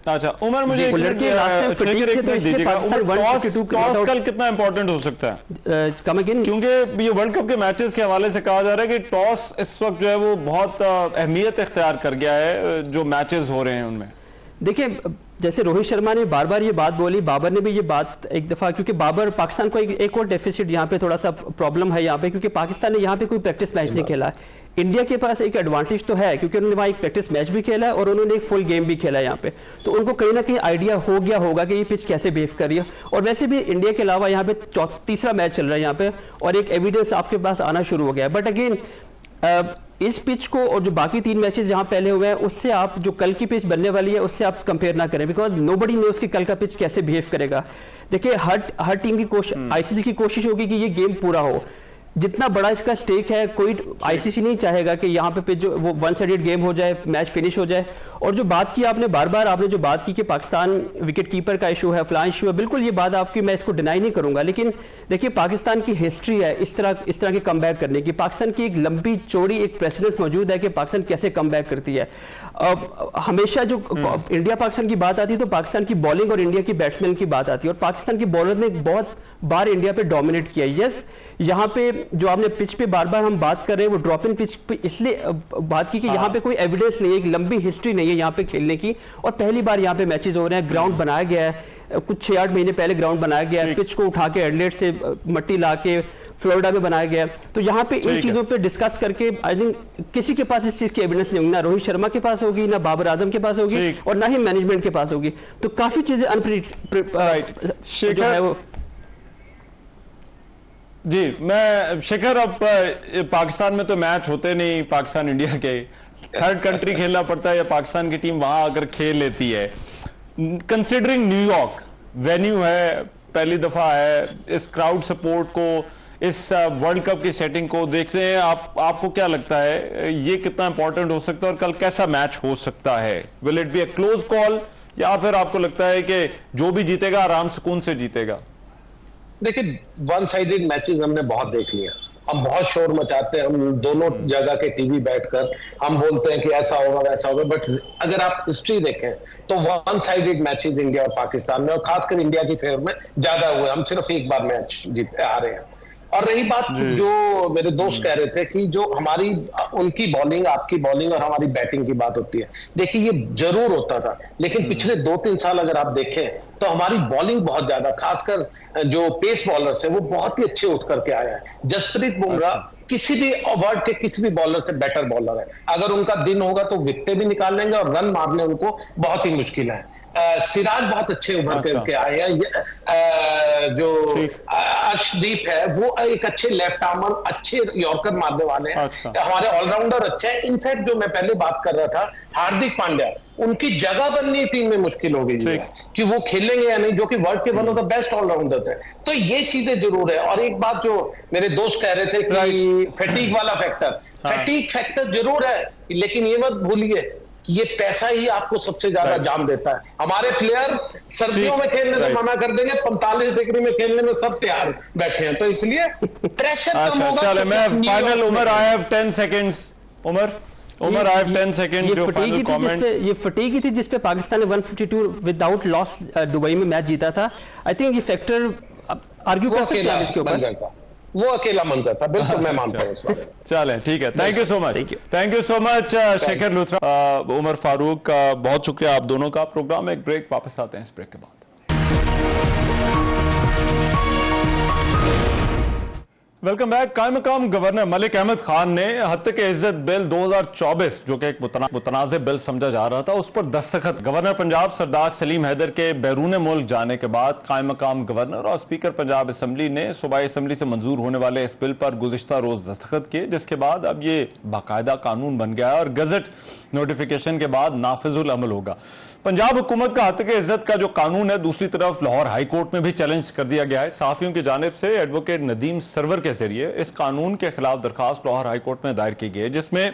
अच्छा उमर, मुझे टॉस कल कितना इंपॉर्टेंट हो सकता है? क्योंकि ये वर्ल्ड कप के मैचेस के हवाले से कहा जा रहा है कि टॉस इस वक्त जो है वो बहुत अहमियत इख्तियार कर गया है जो मैचेस हो रहे हैं उनमें। देखिए जैसे रोहित शर्मा ने बार बार ये बात बोली, बाबर ने भी ये बात एक दफा, क्योंकि बाबर पाकिस्तान को एक और डेफिसिट यहाँ पे थोड़ा सा प्रॉब्लम है यहाँ पे, क्योंकि पाकिस्तान ने यहाँ पे कोई प्रैक्टिस मैच नहीं खेला। इंडिया के पास एक एडवांटेज तो है क्योंकि उन्होंने वहाँ एक प्रैक्टिस मैच भी खेला है और उन्होंने एक फुल गेम भी खेला है यहाँ पे, तो उनको कहीं ना कहीं आइडिया हो गया होगा कि ये पिच कैसे बिहेव कर रही है। और वैसे भी इंडिया के अलावा यहाँ पे तीसरा मैच चल रहा है यहाँ पे और एक एविडेंस आपके पास आना शुरू हो गया है। बट अगेन इस पिच को और जो बाकी 3 मैचेस जहां पहले हुए हैं उससे आप जो कल की पिच बनने वाली है उससे आप कंपेयर ना करें, बिकॉज नोबडी नोस कि कल का पिच कैसे बिहेव करेगा। देखिए हर टीम की कोशिश, आईसीसी की कोशिश होगी कि ये गेम पूरा हो, जितना बड़ा इसका स्टेक है कोई आईसीसी नहीं चाहेगा कि यहाँ पे जो वो 1 साइडेड गेम हो जाए, मैच फिनिश हो जाए। और जो बात की आपने बार बार आपने जो बात की कि पाकिस्तान विकेट कीपर का इशू है, फलां इशू है, बिल्कुल ये बात आपकी, मैं इसको डिनाई नहीं करूंगा। लेकिन देखिए पाकिस्तान की हिस्ट्री है इस तरह के कमबैक करने की, पाकिस्तान की एक लंबी चौड़ी एक प्रेसिडेंस मौजूद है कि पाकिस्तान कैसे कमबैक करती है। हमेशा जो इंडिया पाकिस्तान की बात आती है तो पाकिस्तान की बॉलिंग और इंडिया की बैट्समैन की बात आती है, और पाकिस्तान की बॉलर ने बहुत बार इंडिया पे डोमिनेट किया। यस, यहाँ पे जो आपने पिच पे बार बार हम बात कर रहे हैं वो ड्रॉप इन पिच पे इसलिए बात की कि यहाँ पे कोई एविडेंस नहीं है, एक लंबी हिस्ट्री नहीं है यहाँ पे खेलने की, और पहली बार यहाँ पे मैचेस हो रहे हैं। ग्राउंड बनाया गया है, कुछ 6-8 महीने पहले ग्राउंड बनाया गया है, पिच को उठा के एडिलेड से मट्टी ला के फ्लोरिडा में बनाया गया। तो यहाँ पे इन चीजों पे डिस्कस करके आई थिंक किसी के पास इस चीज की एविडेंस नहीं होगी, ना रोहित शर्मा के पास होगी, ना बाबर आजम के पास होगी, और ना ही मैनेजमेंट के पास होगी। तो काफी चीजें जो है वो जी। मैं शेखर, अब पाकिस्तान में तो मैच होते नहीं, पाकिस्तान इंडिया के थर्ड कंट्री खेलना पड़ता है या पाकिस्तान की टीम वहां अगर खेल लेती है, कंसिडरिंग न्यूयॉर्क वेन्यू है, पहली दफा है, इस क्राउड सपोर्ट को, इस वर्ल्ड कप की सेटिंग को देखते हैं, आपको क्या लगता है ये कितना इंपॉर्टेंट हो सकता है और कल कैसा मैच हो सकता है? Will it be a close call या फिर आपको लगता है कि जो भी जीतेगा आराम सुकून से जीतेगा? देखिए 1 साइडेड मैचेस हमने बहुत देख लिया, हम बहुत शोर मचाते हैं, हम दोनों जगह के टीवी बैठकर हम बोलते हैं कि ऐसा होगा वैसा होगा, बट अगर आप हिस्ट्री देखें तो 1 साइडेड मैचेस इंडिया और पाकिस्तान में, और खासकर इंडिया की फेवर में ज्यादा हुए। हम सिर्फ एक बार मैच जीते आ रहे हैं। और रही बात जो मेरे दोस्त कह रहे थे कि जो हमारी उनकी बॉलिंग, आपकी बॉलिंग और हमारी बैटिंग की बात होती है, देखिए ये जरूर होता था, लेकिन पिछले 2-3 साल अगर आप देखें तो हमारी बॉलिंग बहुत ज्यादा, खासकर जो पेस बॉलर्स है वो बहुत ही अच्छे उठ करके आए हैं। जसप्रीत बुमराह किसी भी वर्ल्ड के किसी भी बॉलर से बेटर बॉलर है। अगर उनका दिन होगा तो विकेटें भी निकाल लेंगे और रन मारने उनको बहुत ही मुश्किल है। सिराज बहुत अच्छे उभर करके आए हैं। जो अर्शदीप है वो एक अच्छे लेफ्ट आर्मर, अच्छे यॉर्कर मारने वाले हैं। हमारे ऑलराउंडर अच्छे हैं। इनफैक्ट जो मैं पहले बात कर रहा था, हार्दिक पांड्या, उनकी जगह बननी टीम में मुश्किल हो गई है कि वो खेलेंगे या नहीं, जो कि वर्ल्ड के one of the best allrounders है। तो ये चीजें जरूर है। और एक बात जो मेरे दोस्त कह रहे थे कि फैटीग वाला फैक्टर, फैटीग फैक्टर जरूर है, लेकिन ये मत भूलिए कि ये पैसा ही आपको सबसे ज्यादा जान देता है। हमारे प्लेयर सर्दियों में खेलने से मना कर देंगे, 45 डिग्री में खेलने में सब तैयार बैठे हैं, तो इसलिए प्रेशर कम होगा। चलो मैं final, Umar I have 10 seconds. Umar I have 10 second जो फाइनल कमेंट। ये फटीग थी जिस पे पाकिस्तान ने 152 विदाउट लॉस दुबई में मैच जीता था। आई थिंक ये फैक्टर आर्ग्यू कर सकते हैं इसके ऊपर, वो अकेला मंजर था। बिल्कुल मैं मानता हूं इस बारे में। चलें, ठीक है, thank you so much, thank you so much Shekhar Luthra, Umar Farooq, बहुत शुक्रिया आप दोनों का। प्रोग्राम में एक ब्रेक, वापस आते हैं इस ब्रेक के बाद। Welcome back. कायम मकाम गवर्नर मलिक अहमद खान ने हत्या के इज्जत बिल 2024 जो कि एक मुतनाज़ बिल समझा जा रहा था, उस पर दस्तखत गवर्नर पंजाब सरदार सलीम हैदर के बैरून मुल्क जाने के बाद कायम मकाम गवर्नर और स्पीकर पंजाब असम्बली ने सूबाई असम्बली से मंजूर होने वाले इस बिल पर गुज़िश्ता रोज दस्तखत किए, जिसके बाद अब ये बाकायदा कानून बन गया है और गजट नोटिफिकेशन के बाद नाफिजुल अमल होगा। पंजाब हुकूमत का हत्या के इज्जत का जो कानून है, दूसरी तरफ लाहौर हाई कोर्ट में भी चैलेंज कर दिया गया है। सहाफियों की जानिब से एडवोकेट नदीम सरवर के जरिए इस कानून के खिलाफ दरखास्त लाहौर हाई कोर्ट में दायर की गई है, जिसमें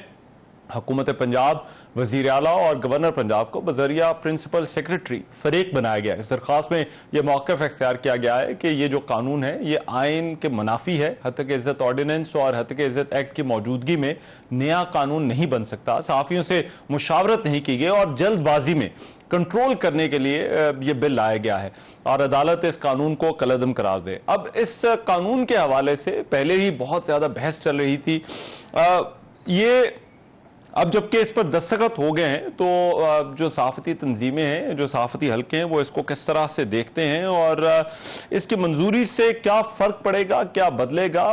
हुकूमत पंजाब, वजीर आला और गवर्नर पंजाब को बजरिया प्रिंसिपल सेक्रेटरी फरीक बनाया गया है। इस दरखास्त में यह मौक़िफ़ इख्तियार किया गया है कि ये जो कानून है ये आइन के मुनाफी है। हत्या के इज्जत ऑर्डिनेंस और हत्या के इज्जत एक्ट की मौजूदगी में नया कानून नहीं बन सकता। सहाफियों से मुशावरत नहीं की गई और जल्दबाजी में कंट्रोल करने के लिए यह बिल लाया गया है और अदालत इस कानून को कलअदम करार दे। अब इस कानून के हवाले से पहले ही बहुत ज्यादा बहस चल रही थी। ये अब जबकि इस पर दस्तखत हो गए हैं तो जो सहाफ़ती तंजीमें हैं, जो सहाफ़ती हल्के हैं, वो इसको किस तरह से देखते हैं और इसकी मंजूरी से क्या फ़र्क पड़ेगा, क्या बदलेगा,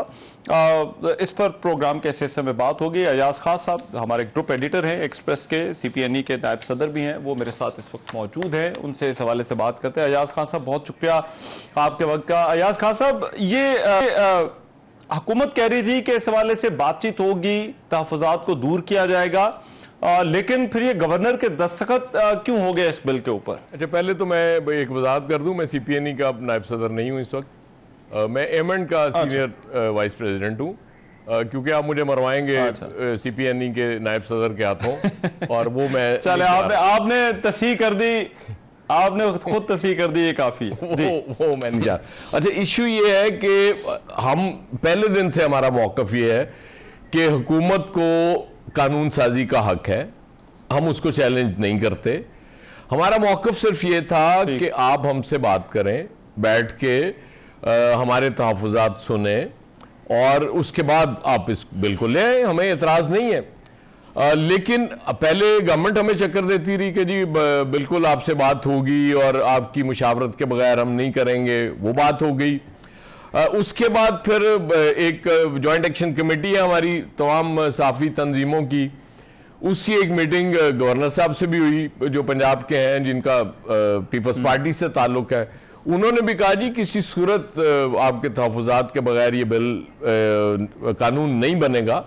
इस पर प्रोग्राम के हिस्से में बात होगी। अयाज खान साहब हमारे ग्रुप एडिटर हैं एक्सप्रेस के, CPNE के नायब सदर भी हैं, वो मेरे साथ इस वक्त मौजूद हैं, उनसे इस हवाले से बात करते हैं। अयाज खान साहब बहुत शुक्रिया आपके वक्त का। अयाज खान साहब, ये हुकूमत कह रही थी कि इस हवाले से बातचीत होगी, तहफ़्फ़ुज़ात को दूर किया जाएगा, लेकिन फिर ये गवर्नर के दस्तखत क्यों हो गए इस बिल के ऊपर? अच्छा, पहले तो मैं एक वजाहत कर दूं, मैं CPNE का नायब सदर नहीं हूं इस वक्त। मैं एमेंड का सीनियर वाइस प्रेसिडेंट हूं, क्योंकि आप मुझे मरवाएंगे CPNE के नायब सदर के हाथों और वो मैं चले आपने तस्हीह कर दी, आपने खुद तस्हीह कर दी, ये काफी वो मैं नहीं जा। अच्छा, इशू ये है कि हम पहले दिन से हमारा मौक़िफ़ ये है कि हुकूमत को कानून साजी का हक है, हम उसको चैलेंज नहीं करते। हमारा मौक़िफ़ सिर्फ ये था कि आप हमसे बात करें, बैठ के हमारे तहफ़्फ़ुज़ात सुने और उसके बाद आप इस बिल को ले आए, हमें एतराज़ नहीं है। लेकिन पहले गवर्नमेंट हमें चक्कर देती रही कि जी बिल्कुल आपसे बात होगी और आपकी मुशावरत के बगैर हम नहीं करेंगे, वो बात हो गई। उसके बाद फिर एक जॉइंट एक्शन कमेटी है हमारी तमाम सहाफ़ी तंजीमों की, उसकी एक मीटिंग गवर्नर साहब से भी हुई जो पंजाब के हैं, जिनका पीपल्स पार्टी से ताल्लुक है। उन्होंने भी कहा जी किसी सूरत आपके तहफ़्फ़ुज़ात के बगैर ये बिल कानून नहीं बनेगा,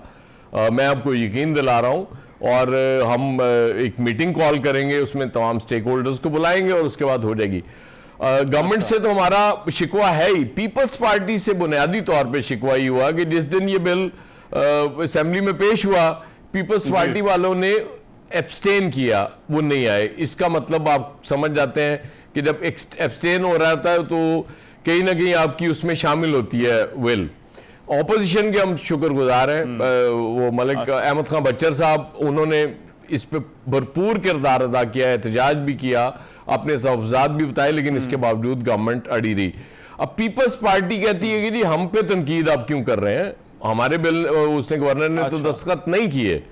मैं आपको यकीन दिला रहा हूं और हम एक मीटिंग कॉल करेंगे, उसमें तमाम स्टेक होल्डर्स को बुलाएंगे और उसके बाद हो जाएगी। गवर्नमेंट से तो हमारा शिकवा है ही, पीपल्स पार्टी से बुनियादी तौर पे शिकवा ही हुआ कि जिस दिन ये बिल असेंबली में पेश हुआ, पीपल्स पार्टी वालों ने एब्सटेन किया, वो नहीं आए। इसका मतलब आप समझ जाते हैं कि जब एब्सटेन हो रहा था तो कहीं ना कहीं आपकी उसमें शामिल होती है विल। ऑपोजिशन के हम शुक्रगुजार हैं, वो मलिक अहमद खान बच्चर साहब, उन्होंने इस पे भरपूर किरदार अदा किया, एहतजाज भी किया, अपने तहफ़्फ़ुज़ात भी बताए, लेकिन इसके बावजूद गवर्नमेंट अड़ी रही। अब पीपल्स पार्टी कहती है कि जी हम पे तनकीद आप क्यों कर रहे हैं, हमारे बिल उसने गवर्नर ने तो दस्तखत नहीं किए।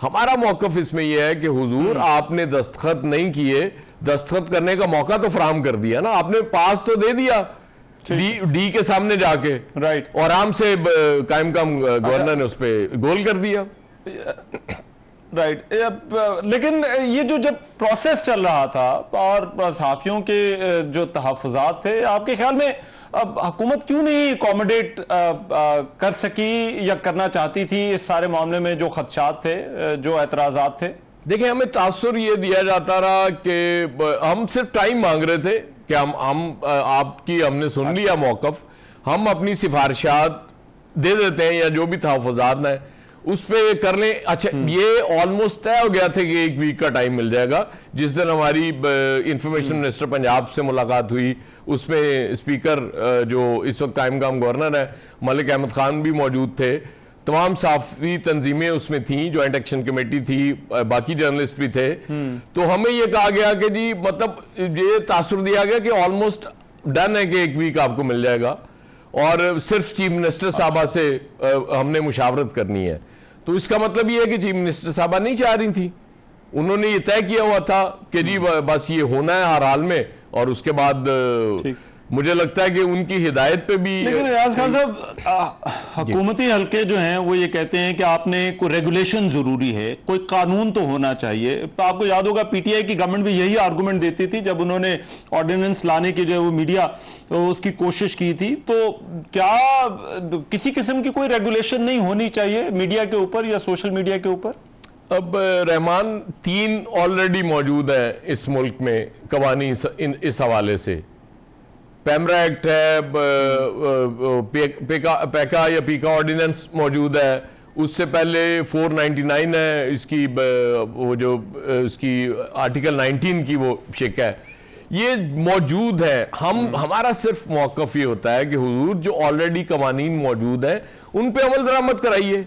हमारा मौकफ इसमें यह है कि हुजूर आपने दस्तखत नहीं किए, दस्तखत करने का मौका तो फराहम कर दिया ना, आपने पास तो दे दिया डी के सामने जाके, राइट, और आराम से कायम काम गवर्नर ने उस पर गोल कर दिया। राइट। लेकिन ये जो जब प्रोसेस चल रहा था और सहाफियों के जो तहफ़्फ़ुज़ात थे, आपके ख्याल में अब हुकूमत क्यों नहीं अकोमोडेट कर सकी या करना चाहती थी इस सारे मामले में जो खदशात थे, जो एतराज़ात थे? देखिए, हमें तासुर ये दिया जाता रहा कि हम सिर्फ टाइम मांग रहे थे कि हम आपकी हमने सुन लिया मौकफ, हम अपनी सिफारिशात दे देते हैं या जो भी तहफ़्फ़ुज़ात हैं उस पर कर लें। अच्छा, ये ऑलमोस्ट तय हो गया था कि 1 वीक का टाइम मिल जाएगा। जिस दिन हमारी इंफॉर्मेशन मिनिस्टर पंजाब से मुलाकात हुई, उसमें स्पीकर जो इस वक्त कायम काम गवर्नर है मलिक अहमद खान भी मौजूद थे, तमाम साफी तंजीमें उसमें थी, ज्वाइंट एक्शन कमेटी थी, बाकी जर्नलिस्ट भी थे। तो हमें यह कहा गया कि जी मतलब ये तासुर दिया गया कि ऑलमोस्ट डन है कि 1 वीक आपको मिल जाएगा, और सिर्फ चीफ मिनिस्टर साहबा से हमने मुशावरत करनी है। तो इसका मतलब ये है कि चीफ मिनिस्टर साहबा नहीं चाह रही थी, उन्होंने ये तय किया हुआ था कि जी बस ये होना है हर हाल में, और उसके बाद मुझे लगता है कि उनकी हिदायत पे भी। लेकिन रियाज खान साहब, हुकूमती हल्के जो हैं वो ये कहते हैं कि आपने कोई रेगुलेशन जरूरी है, कोई कानून तो होना चाहिए। तो आपको याद होगा पीटीआई की गवर्नमेंट भी यही आर्गुमेंट देती थी जब उन्होंने ऑर्डिनेंस लाने की जो वो मीडिया उसकी कोशिश की थी। तो क्या किसी किस्म की कोई रेगुलेशन नहीं होनी चाहिए मीडिया के ऊपर या सोशल मीडिया के ऊपर? अब रहमान 3 ऑलरेडी मौजूद है इस मुल्क में कवानीन इस हवाले से। पैमरा एक्ट है, पैका या पीका ऑर्डिनेंस मौजूद है, उससे पहले 499 है इसकी, वो जो इसकी आर्टिकल 19 की वो शेक है, ये मौजूद है। हमारा सिर्फ मौकफ ये होता है कि हुजूर जो ऑलरेडी कवानीन मौजूद है उन पे अमल दरामद कराइए।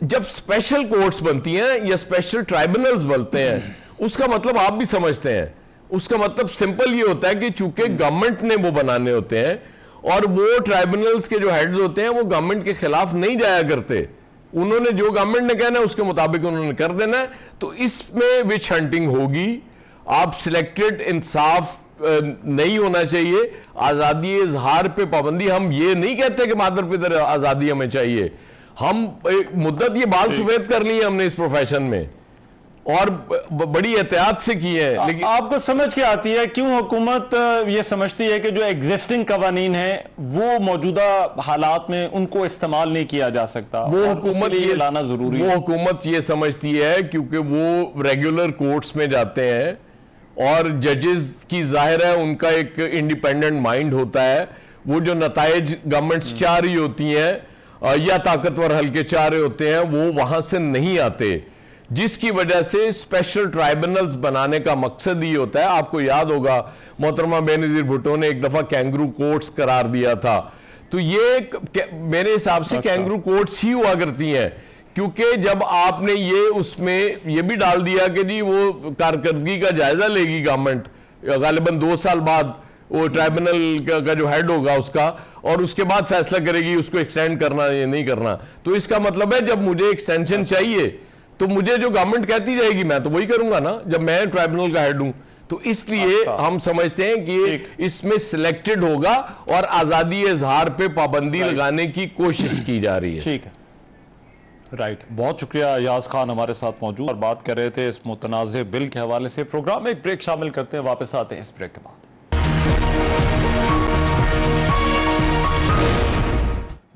जब स्पेशल कोर्ट्स बनती हैं या स्पेशल ट्राइब्यूनल्स बनते हैं, उसका मतलब आप भी समझते हैं, उसका मतलब सिंपल ये होता है कि चूंकि गवर्नमेंट ने वो बनाने होते हैं और वो ट्राइब्यूनल्स के जो हेड्स होते हैं वो गवर्नमेंट के खिलाफ नहीं जाया करते, उन्होंने जो गवर्नमेंट ने कहना है उसके मुताबिक उन्होंने कर देना है। तो इसमें विच हंटिंग होगी, आप सिलेक्टेड इंसाफ नहीं होना चाहिए, आज़ादी इजहार पे पाबंदी। हम ये नहीं कहते कि मादर पिदर आज़ादी हमें चाहिए, हम मुद्दत ये बाल सफेद कर ली है हमने इस प्रोफेशन में और बड़ी एहतियात से की है। लेकिन आपको समझ के आती है क्यों हुकूमत ये समझती है कि जो एग्जिस्टिंग कवानीन है वो मौजूदा हालात में उनको इस्तेमाल नहीं किया जा सकता, वो हुकूमत ये लाना जरूरी है? वो हुकूमत ये समझती है क्योंकि वो रेगुलर कोर्ट्स में जाते हैं और जजेस की जाहिर है उनका एक इंडिपेंडेंट माइंड होता है, वो जो नताइज गवर्नमेंट्स चाह रही होती हैं या ताकतवर हल्के चाह रहे होते हैं वो वहां से नहीं आते, जिसकी वजह से स्पेशल ट्राइब्यूनल्स बनाने का मकसद ही होता है। आपको याद होगा मोहतरमा बेनजीर भुट्टो ने एक दफा कैंगरू कोर्ट्स करार दिया था, तो ये मेरे हिसाब से कैंगरू कोर्ट्स ही हुआ करती हैं, क्योंकि जब आपने ये उसमें ये भी डाल दिया कि जी वो कारकर्दगी का जायजा लेगी गवर्नमेंट गालिबन 2 साल बाद, वो ट्राइब्यूनल का जो हेड होगा उसका, और उसके बाद फैसला करेगी उसको एक्सटेंड करना या नहीं करना। तो इसका मतलब है जब मुझे एक्सटेंशन चाहिए तो मुझे जो गवर्नमेंट कहती जाएगी मैं तो वही करूंगा ना, जब मैं ट्राइब्यूनल का हेड हूं। तो इसलिए हम समझते हैं कि इसमें सिलेक्टेड होगा और आजादी इजहार पे पाबंदी लगाने की कोशिश की जा रही है। ठीक है, राइट। बहुत शुक्रिया याज खान हमारे साथ मौजूद और बात कर रहे थे इस मुतनाज़े बिल के हवाले से। प्रोग्राम में एक ब्रेक शामिल करते हैं, वापस आते हैं इस ब्रेक के बाद।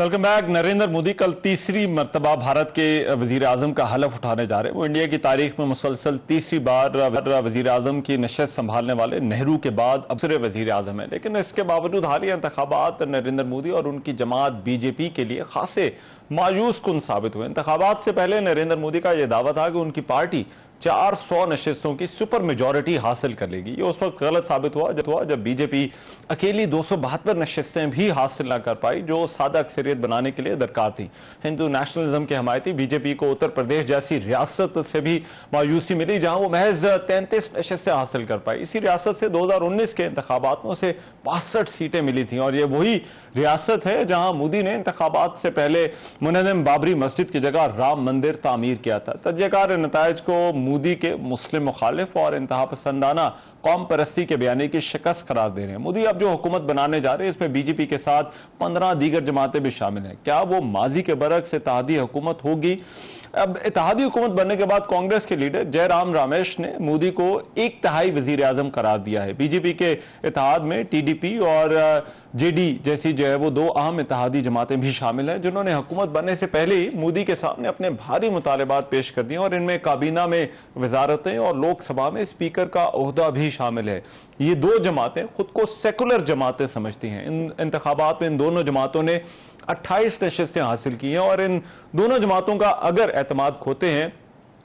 Welcome back. नरेंद्र मोदी कल तीसरी मरतबा भारत के वजीर आजम का हलफ उठाने जा रहे हैं। वो इंडिया की तारीख में मुसलसल तीसरी बार वजीर आजम की नशस्त संभालने वाले नेहरू के बाद अबसरे वजीर आजम है। लेकिन इसके बावजूद हालिया इंतखाबात नरेंद्र मोदी और उनकी जमात बीजेपी के लिए खासे मायूस कुन साबित हुए। इंतखाबात से पहले नरेंद्र मोदी का यह दावा था कि उनकी पार्टी 400 नशिस्तों की सुपर मेजॉरिटी हासिल कर लेगी। ये उस वक्त गलत साबित हुआ जब बीजेपी अकेली 272 नशिस्तें भी हासिल ना कर पाई जो सादा अक्सरियत बनाने के लिए दरकार थी। हिंदू नेशनलिज्म के हमायती बीजेपी को उत्तर प्रदेश जैसी रियासत से भी मायूसी मिली जहां वो महज 33 नशिस्तें हासिल कर पाई। इसी रियासत से 2019 के इंतखाबात में उसे 62 सीटें मिली थी और ये वही रियासत है जहां मोदी ने इंतखाबात से पहले मुनज़्ज़म बाबरी मस्जिद की जगह राम मंदिर तामीर किया था। तज्ज़ियाकार नताइज को मोदी के मुस्लिम मुखालिफ और इंतहा पसंदाना कौम परस्ती के बयानी की शिकस्त करार दे रहे हैं। मोदी अब जो हुकूमत बनाने जा रहे हैं इसमें बीजेपी के साथ 15 दीगर जमातें भी शामिल हैं। क्या वो माजी के बरक्स इत्तेहादी हुकूमत होगी? अब इत्तेहादी हुकूमत बनने के बाद कांग्रेस के लीडर जयराम रमेश ने मोदी को 1/3 वजीर आजम करार दिया है। बीजेपी के इत्तेहाद में टीडीपी और जेडी जैसी जो है वो 2 अहम इत्तेहादी जमातें भी शामिल हैं जिन्होंने हुकूमत बनने से पहले ही मोदी के सामने अपने भारी मुतालबात पेश कर दिए और इनमें काबीना में वजारतें और लोकसभा में स्पीकर का ओहदा भी शामिल है। ये 2 जमातें खुद को सेकुलर जमातें समझती हैं। इन इंतखाबात में इन दोनों जमातों ने 28 नशिस्तें हासिल की हैं और इन दोनों जमातों का अगर एतमाद खोते हैं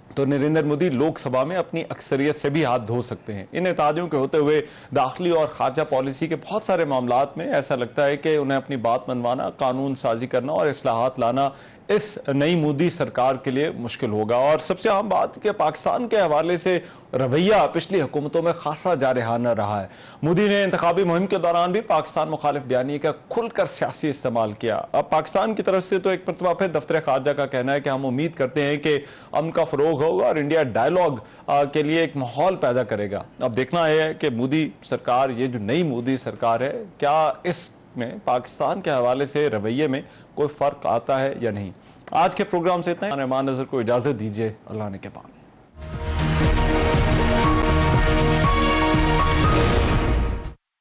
तो नरेंद्र मोदी लोकसभा में अपनी अक्सरियत से भी हाथ धो सकते हैं। इन इत्तेहादियों के होते हुए दाखिली और खारजा पॉलिसी के बहुत सारे मामलात में ऐसा लगता है कि उन्हें अपनी बात मनवाना, कानून साजी करना और इस्लाहात लाना इस नई मोदी सरकार के लिए मुश्किल होगा। और सबसे अहम बात कि पाकिस्तान के हवाले से रवैया पिछली हुकूमतों में खासा जारहाना रहा है। मोदी ने इंतखाबी मुहिम के दौरान भी पाकिस्तान मुखालिफ बयानी का खुलकर सियासी इस्तेमाल किया। अब पाकिस्तान की तरफ से तो एक मरतबा फिर दफ्तर खारजा का कहना है कि हम उम्मीद करते हैं कि अमन का फरोग होगा और इंडिया डायलॉग के लिए एक माहौल पैदा करेगा। अब देखना है कि मोदी सरकार, ये जो नई मोदी सरकार है, क्या इसमें पाकिस्तान के हवाले से रवैये में कोई फर्क आता है या नहीं। आज के प्रोग्राम से इतना ही। रहमान नजर को इजाजत दीजिए। अल्लाह ने के बाद।